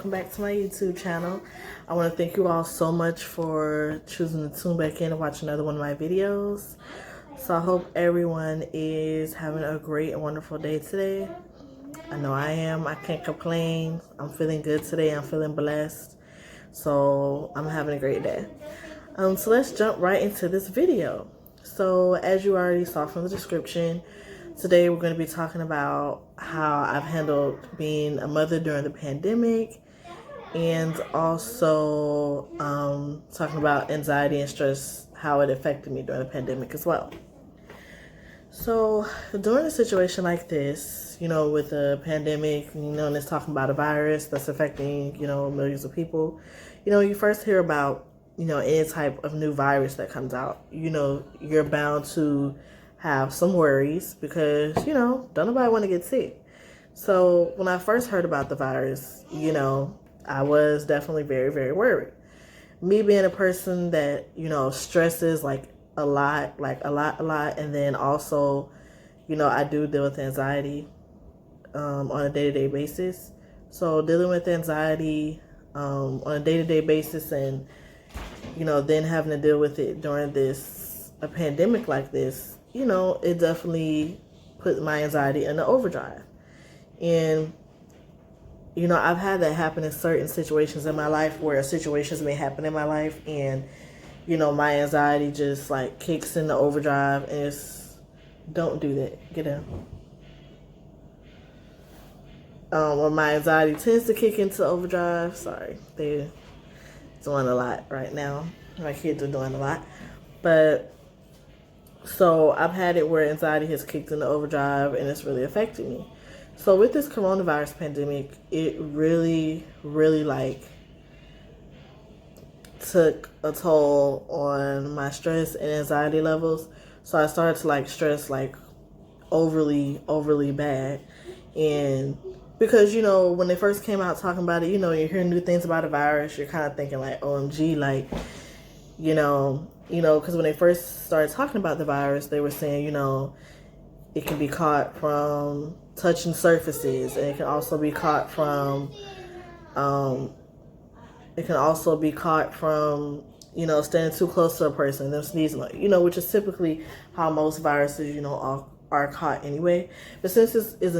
welcome back to my YouTube channel. I want to thank you all so much for choosing to tune back in and watch another one of my videos. So I hope everyone is having a great and wonderful day today. I know I am. I can't complain. I'm feeling good today. I'm feeling blessed. So I'm having a great day. So let's jump right into this video. So as you already saw from the description, today we're going to be talking about how I've handled being a mother during the pandemic, and also talking about anxiety and stress, how it affected me during the pandemic as well. So during a situation like this, with a pandemic, and it's talking about a virus that's affecting, millions of people, you first hear about, any type of new virus that comes out, you're bound to have some worries because, don't nobody want to get sick. So when I first heard about the virus, I was definitely very, very worried. Me being a person that, stresses a lot. And then also, I do deal with anxiety on a day-to-day basis. So dealing with anxiety on a day-to-day basis and, then having to deal with it during a pandemic like this, it definitely put my anxiety in the overdrive. And, I've had that happen in certain situations in my life where situations may happen in my life and, my anxiety just kicks in the overdrive, and don't do that. Get down. When my anxiety tends to kick into overdrive, sorry, they're doing a lot right now. My kids are doing a lot. But so I've had it where anxiety has kicked into overdrive and it's really affecting me. So with this coronavirus pandemic, it really, really took a toll on my stress and anxiety levels. So I started to stress overly bad. And because, when they first came out talking about it, you're hearing new things about a virus, you're kind of thinking OMG, because when they first started talking about the virus, they were saying, it can be caught from touching surfaces, and it can also be caught from, standing too close to a person, them sneezing, which is typically how most viruses, are caught anyway. But since this was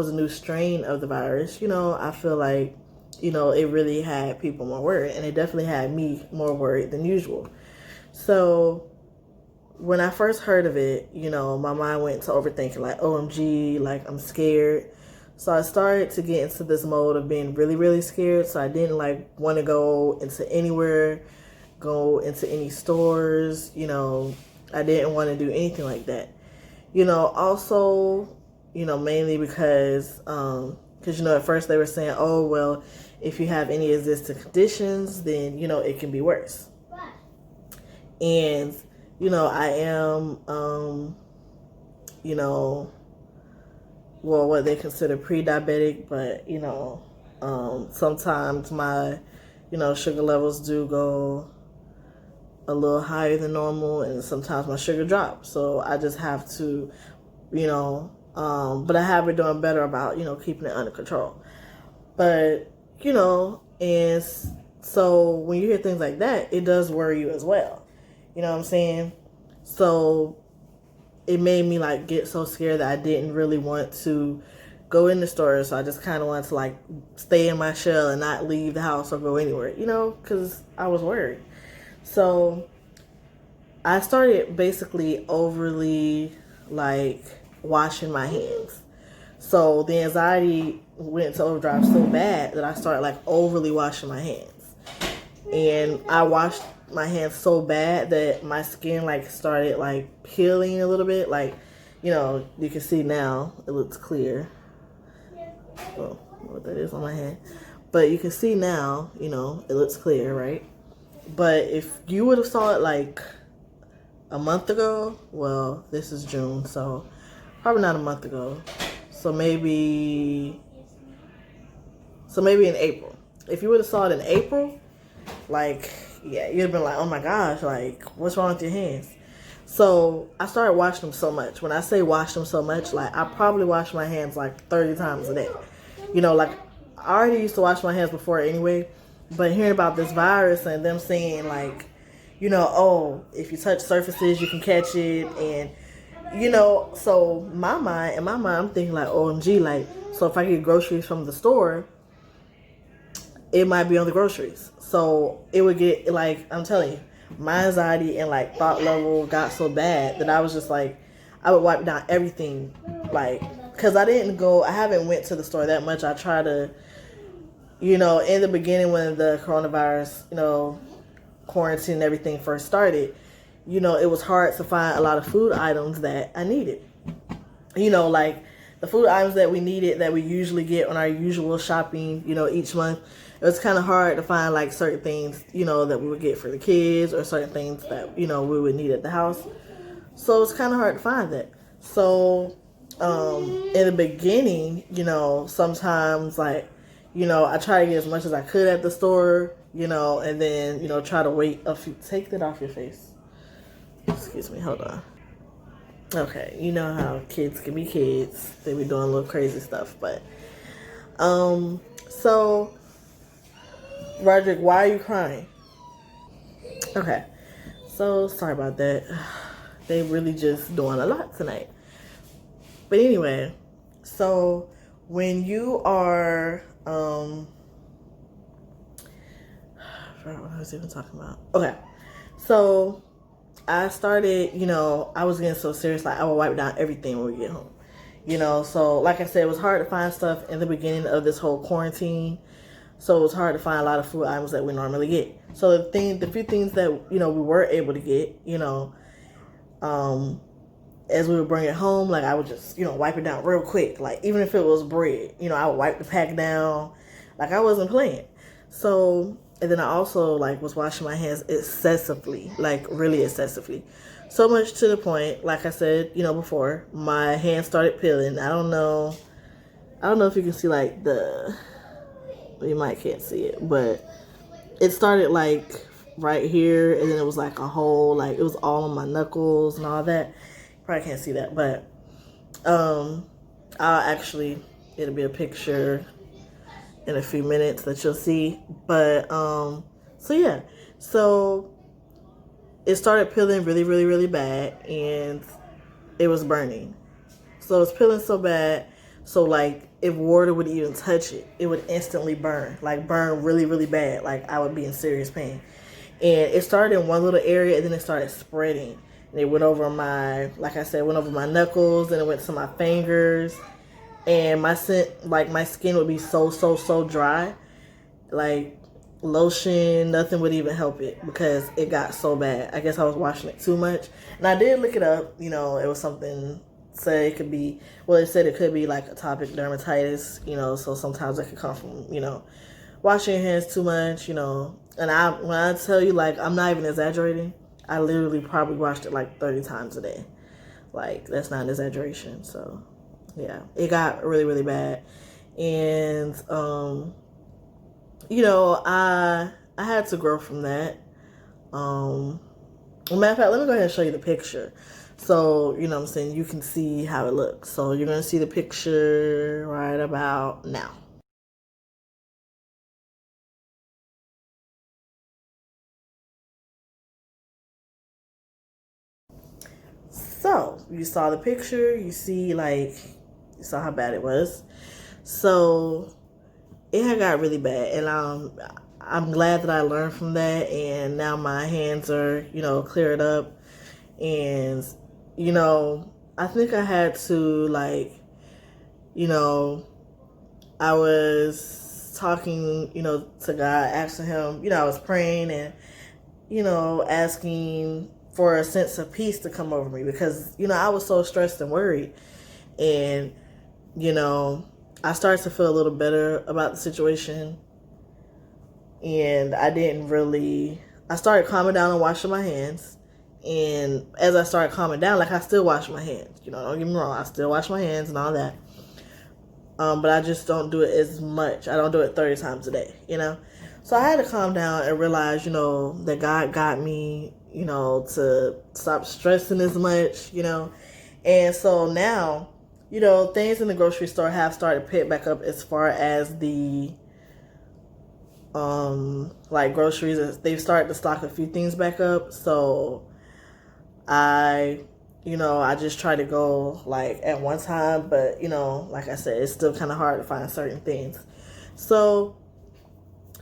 a new strain of the virus, I feel like, it really had people more worried, and it definitely had me more worried than usual. So when I first heard of it, my mind went to overthinking, OMG, I'm scared. So I started to get into this mode of being really, really scared. So I didn't want to go into anywhere, go into any stores, I didn't want to do anything like that. Also, mainly because, at first they were saying, oh, well, if you have any existing conditions, then, it can be worse. And, I am, what they consider pre-diabetic, but, sometimes my, sugar levels do go a little higher than normal, and sometimes my sugar drops. So I just have to, but I have been doing better about, keeping it under control. But, and so when you hear things like that, it does worry you as well. You know what I'm saying? So it made me get so scared that I didn't really want to go in the store. So I just kind of wanted to stay in my shell and not leave the house or go anywhere, because I was worried. So I started basically overly washing my hands. So the anxiety went to overdrive so bad that I started overly washing my hands. And I washed my hands so bad that my skin started peeling a little bit. You can see now it looks clear. Oh, what that is on my hand. But you can see now, it looks clear, right? But if you would have saw it a month ago, well, this is June, so probably not a month ago. So maybe in April. If you would have saw it in April, yeah, you'd have been oh my gosh, what's wrong with your hands? So I started washing them so much. When I say wash them so much, I probably wash my hands 30 times a day. I already used to wash my hands before anyway, but hearing about this virus and them saying like, oh, if you touch surfaces, you can catch it, and so in my mind, I'm thinking like, OMG, like, so if I get groceries from the store, it might be on the groceries. So it would get, like, I'm telling you, my anxiety and like thought level got so bad that I was just like, I would wipe down everything, like, because I haven't went to the store that much. I try to, in the beginning when the coronavirus, quarantine and everything first started, it was hard to find a lot of food items that I needed. Like the food items that we needed that we usually get on our usual shopping, each month. It was kind of hard to find like certain things, that we would get for the kids, or certain things that, we would need at the house. So it's kind of hard to find that. So in the beginning, sometimes like, I try to get as much as I could at the store, and then, try to wait a few. Take that off your face. Excuse me, hold on. Okay, you know how kids can be kids. They be doing little crazy stuff, but so Roderick, why are you crying? Okay, so sorry about that. They really just doing a lot tonight. But anyway, so when you are I forgot what I was even talking about. Okay, so I started, I was getting so serious, like I would wipe down everything when we get home. So like I said, it was hard to find stuff in the beginning of this whole quarantine. So it was hard to find a lot of food items that we normally get. So the few things that, we were able to get, as we would bring it home, like I would just, wipe it down real quick. Like even if it was bread, I would wipe the pack down. Like I wasn't playing. So, and then I also like was washing my hands excessively, like really excessively. So much to the point, like I said, before, my hands started peeling. I don't know if you can see like you might can't see it, but it started like right here, and then it was like a hole, like it was all on my knuckles and all that. Probably can't see that, but it'll be a picture in a few minutes that you'll see. But so yeah, so it started peeling really, really, really bad, and it was burning. So it was peeling so bad, so like if water would even touch it, it would instantly burn, like burn really, really bad. Like I would be in serious pain. And it started in one little area, and then it started spreading. And it went over my knuckles, and it went to my fingers. And my skin would be so dry. Like lotion, nothing would even help it because it got so bad. I guess I was washing it too much. And I did look it up, it was something, it could be like atopic dermatitis, so sometimes it could come from, washing your hands too much, and when I tell you, like, I'm not even exaggerating, I literally probably washed it like 30 times a day. Like, that's not an exaggeration. So, yeah, it got really, really bad. And, I had to grow from that. Matter of fact, let me go ahead and show you the picture. So, what I'm saying, you can see how it looks. So, you're going to see the picture right about now. So, you saw the picture, you saw how bad it was. So, it had got really bad, and I'm glad that I learned from that, and now my hands are, cleared up, and, I think I had to, I was talking, to God, asking him, I was praying and, asking for a sense of peace to come over me because, I was so stressed and worried. And, I started to feel a little better about the situation. And I started calming down and washing my hands. And as I started calming down, I still wash my hands. Don't get me wrong, I still wash my hands and all that. But I just don't do it as much. I don't do it 30 times a day, So I had to calm down and realize, that God got me, to stop stressing as much, And so now you know, things in the grocery store have started to pick back up as far as the like groceries. They've started to stock a few things back up. So I just try to go like at one time, but like I said, it's still kind of hard to find certain things. So,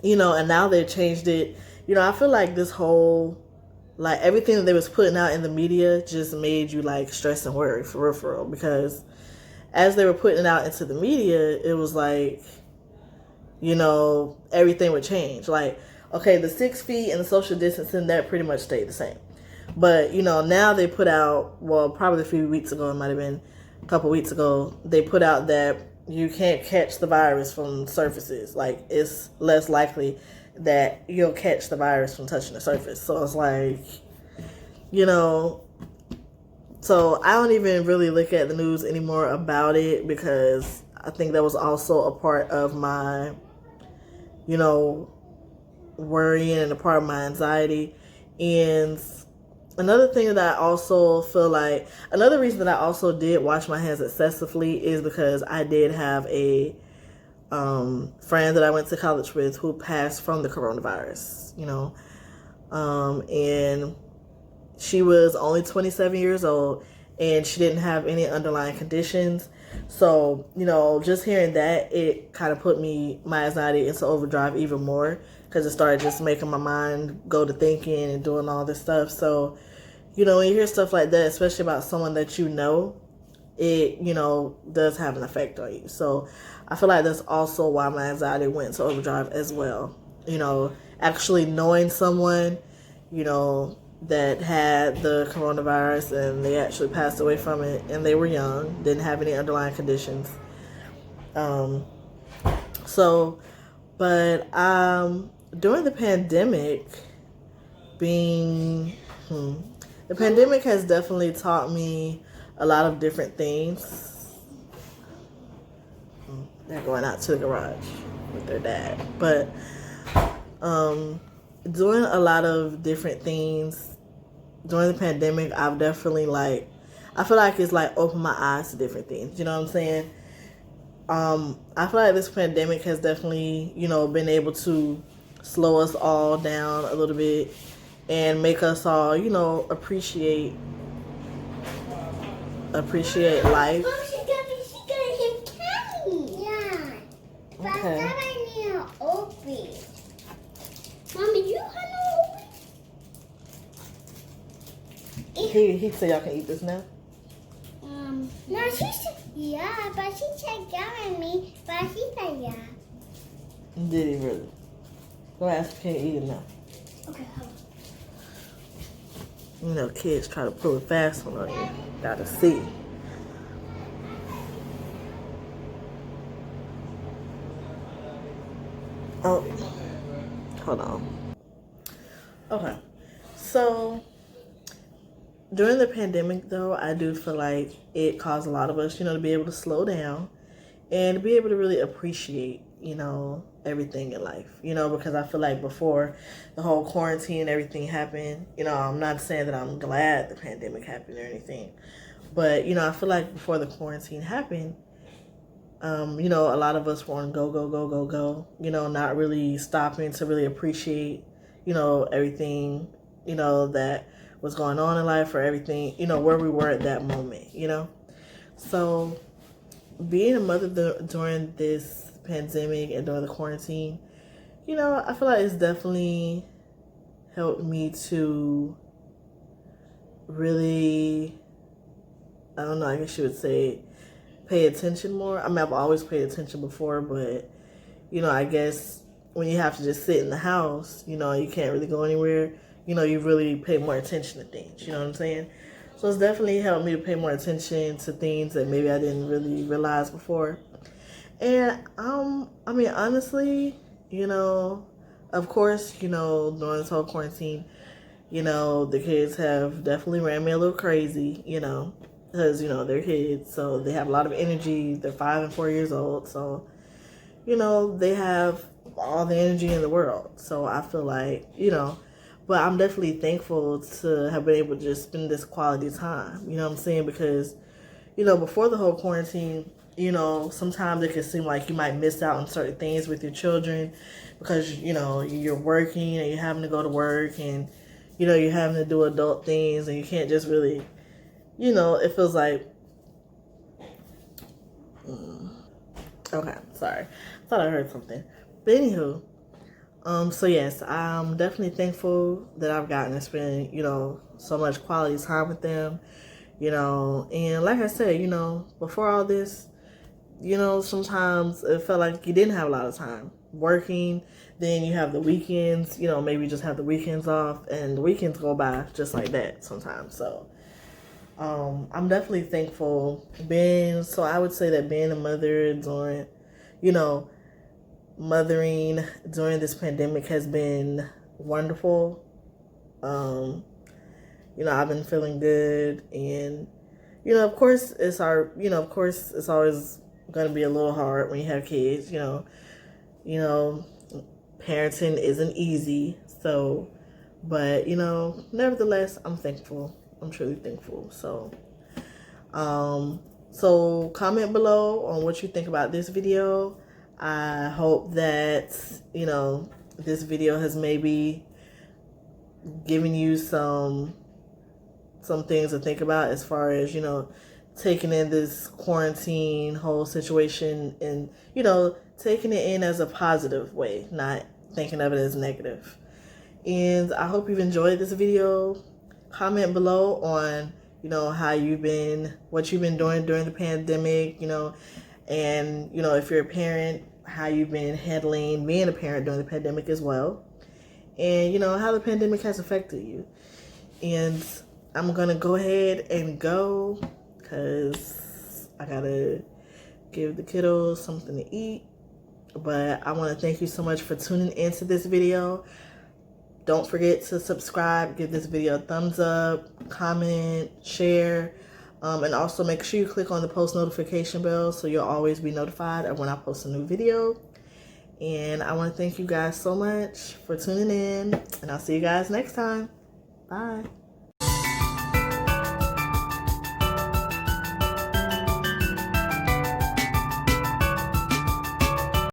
and now they've changed it. I feel like this whole, like everything that they was putting out in the media just made you like stress and worry for real, because as they were putting it out into the media, it was like, everything would change. Like, okay, the 6 feet and the social distancing, that pretty much stayed the same. But, now they put out, well, probably a few weeks ago, it might have been a couple weeks ago, they put out that you can't catch the virus from surfaces. Like, it's less likely that you'll catch the virus from touching the surface. So it's like, so I don't even really look at the news anymore about it, because I think that was also a part of my, worrying and a part of my anxiety. And another thing that I also feel like, another reason that I also did wash my hands excessively is because I did have a friend that I went to college with who passed from the coronavirus, and she was only 27 years old, and she didn't have any underlying conditions. So, just hearing that, it kind of put my anxiety into overdrive even more, because it started just making my mind go to thinking and doing all this stuff. So, when you hear stuff like that, especially about someone that it, does have an effect on you. So I feel like that's also why my anxiety went into overdrive as well. Actually knowing someone, that had the coronavirus and they actually passed away from it, and they were young, didn't have any underlying conditions. But during the pandemic, the pandemic has definitely taught me a lot of different things. They're going out to the garage with their dad. But doing a lot of different things during the pandemic, I've definitely I feel like it's opened my eyes to different things. You know what I'm saying? I feel like this pandemic has definitely, been able to slow us all down a little bit and make us all, appreciate life. Mom, she's gonna hit candy. Yeah. But Okay. I need an open. Mommy, you have no open? He said y'all can eat this now? No, she said, yeah, but she said yeah me, but she said yeah. Did he really? Go ask if he can eat it now. Okay, hold on. Kids try to pull a fast one on you. Gotta see. Oh, hold on. Okay, so during the pandemic, though, I do feel like it caused a lot of us, to be able to slow down and to be able to really appreciate, everything in life, because I feel like before the whole quarantine and everything happened, I'm not saying that I'm glad the pandemic happened or anything, but, I feel like before the quarantine happened, a lot of us were on go, not really stopping to really appreciate, everything, that was going on in life, or everything, where we were at that moment, So being a mother during this pandemic and during the quarantine, I feel like it's definitely helped me to really, I don't know, I guess you would say, pay attention more. I mean, I've always paid attention before, but, I guess when you have to just sit in the house, you can't really go anywhere, you really pay more attention to things, you know what I'm saying? So it's definitely helped me to pay more attention to things that maybe I didn't really realize before. And, I mean, honestly, of course, during this whole quarantine, the kids have definitely ran me a little crazy, because, they're kids, so they have a lot of energy. They're 5 and 4 years old, so, they have all the energy in the world. So I feel like, but I'm definitely thankful to have been able to just spend this quality time, you know what I'm saying? Because, before the whole quarantine, sometimes it can seem like you might miss out on certain things with your children because, you're working and you're having to go to work and, you're having to do adult things and you can't just really, it feels like, okay, sorry. Thought I heard something. But anywho, so yes, I'm definitely thankful that I've gotten to spend, so much quality time with them, and like I said, before all this, sometimes it felt like you didn't have a lot of time working. Then you have the weekends, maybe just have the weekends off, and the weekends go by just like that sometimes. So, I'm definitely thankful so I would say that being a mother during, mothering during this pandemic has been wonderful. I've been feeling good, and, of course it's always going to be a little hard when you have kids, parenting isn't easy. So, but, nevertheless, I'm thankful. I'm truly thankful. So, so comment below on what you think about this video. I hope that, this video has maybe given you some things to think about as far as, taking in this quarantine whole situation and, taking it in as a positive way, not thinking of it as negative. And I hope you've enjoyed this video. Comment below on, what you've been doing during the pandemic, and, if you're a parent, how you've been handling being a parent during the pandemic as well. And, how the pandemic has affected you. And I'm going to go ahead and go because I got to give the kiddos something to eat. But I want to thank you so much for tuning into this video. Don't forget to subscribe, give this video a thumbs up, comment, share, and also make sure you click on the post notification bell so you'll always be notified of when I post a new video. And I want to thank you guys so much for tuning in, and I'll see you guys next time. Bye.